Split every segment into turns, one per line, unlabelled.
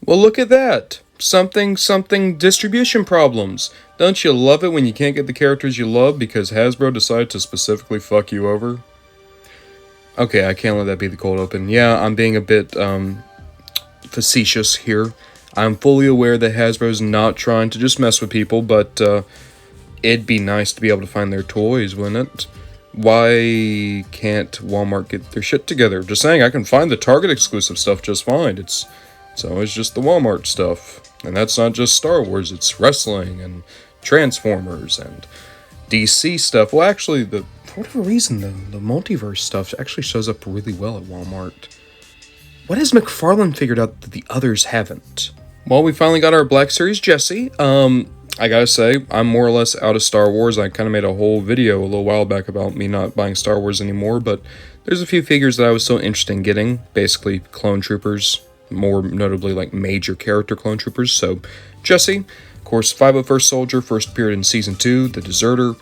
Well, look at that. Something distribution problems. Don't you love it when you can't get the characters you love because Hasbro decided to specifically fuck you over? Okay, I can't let that be the cold open. Yeah, I'm being a bit, facetious here. I'm fully aware that Hasbro's not trying to just mess with people, but, it'd be nice to be able to find their toys, wouldn't it? Why can't Walmart get their shit together? Just saying, I can find the Target exclusive stuff just fine. It's always just the Walmart stuff. And that's not just Star Wars, it's wrestling and Transformers and DC stuff. Well, actually, for whatever reason, the multiverse stuff actually shows up really well at Walmart. What has McFarlane figured out that the others haven't? Well, we finally got our Black Series Jesse. I gotta say, I'm more or less out of Star Wars. I kind of made a whole video a little while back about me not buying Star Wars anymore, but there's a few figures that I was so interested in getting. Basically, clone troopers, more notably like major character clone troopers. So, Jesse, of course, 501st Soldier, first appeared in Season 2, The Deserter.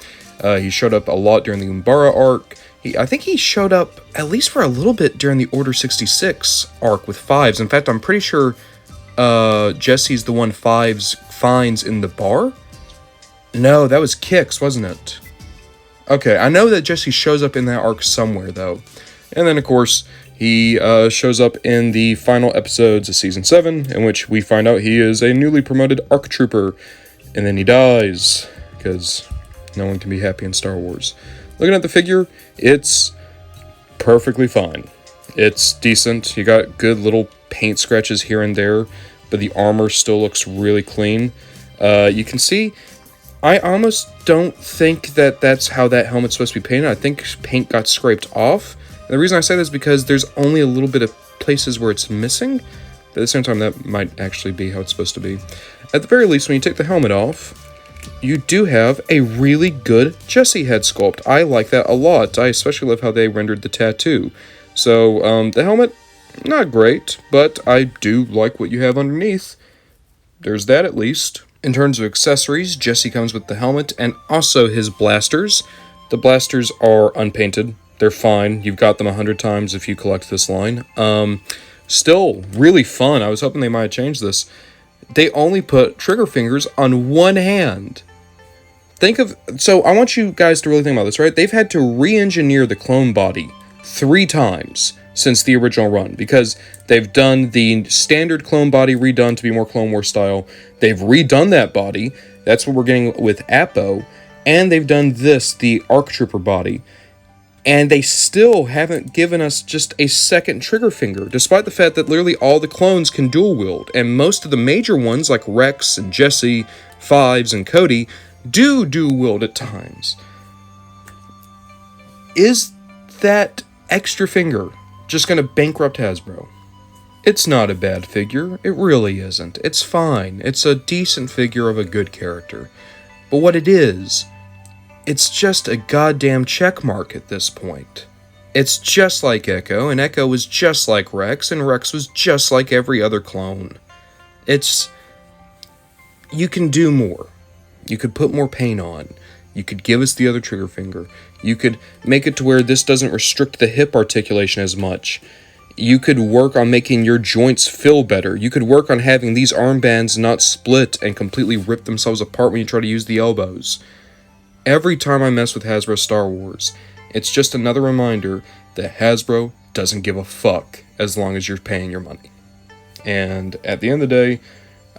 He showed up a lot during the Umbara arc. I think he showed up at least for a little bit during the Order 66 arc with Fives. In fact, I'm pretty sure Jesse's the one Fives finds in the bar? No, that was Kix, wasn't it? Okay, I know that Jesse shows up in that arc somewhere, though. And then, of course, he shows up in the final episodes of Season 7, in which we find out he is a newly promoted ARC Trooper. And then he dies, because no one can be happy in Star Wars. Looking at the figure, it's perfectly fine. It's decent. You got good little paint scratches here and there, but the armor still looks really clean. You can see, I almost don't think that that's how that helmet's supposed to be painted. I think paint got scraped off. And the reason I say this is because there's only a little bit of places where it's missing, but at the same time, that might actually be how it's supposed to be. At the very least, when you take the helmet off, you do have a really good Jesse head sculpt. I like that a lot. I especially love how they rendered the tattoo. So, the helmet, not great, but I do like what you have underneath. There's that at least. In terms of accessories, Jesse comes with the helmet and also his blasters. The blasters are unpainted. They're fine. You've got them 100 times if you collect this line. Still really fun. I was hoping they might have changed this. They only put trigger fingers on one hand. So I want you guys to really think about this, right? They've had to re-engineer the clone body 3 times since the original run, because they've done the standard clone body redone to be more Clone Wars style. They've redone that body. That's what we're getting with Appo. And they've done this, the ARC Trooper body. And they still haven't given us just a second trigger finger, despite the fact that literally all the clones can dual wield. And most of the major ones, like Rex and Jesse, Fives, and Cody, do dual wield at times. Is that extra finger just going to bankrupt Hasbro? It's not a bad figure. It really isn't. It's fine. It's a decent figure of a good character. But what it is, it's just a goddamn checkmark at this point. It's just like Echo, and Echo was just like Rex, and Rex was just like every other clone. You can do more. You could put more paint on. You could give us the other trigger finger. You could make it to where this doesn't restrict the hip articulation as much. You could work on making your joints feel better. You could work on having these armbands not split and completely rip themselves apart when you try to use the elbows. Every time I mess with Hasbro Star Wars, it's just another reminder that Hasbro doesn't give a fuck as long as you're paying your money. And at the end of the day,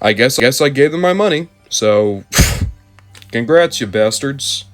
I guess I gave them my money, so congrats, you bastards.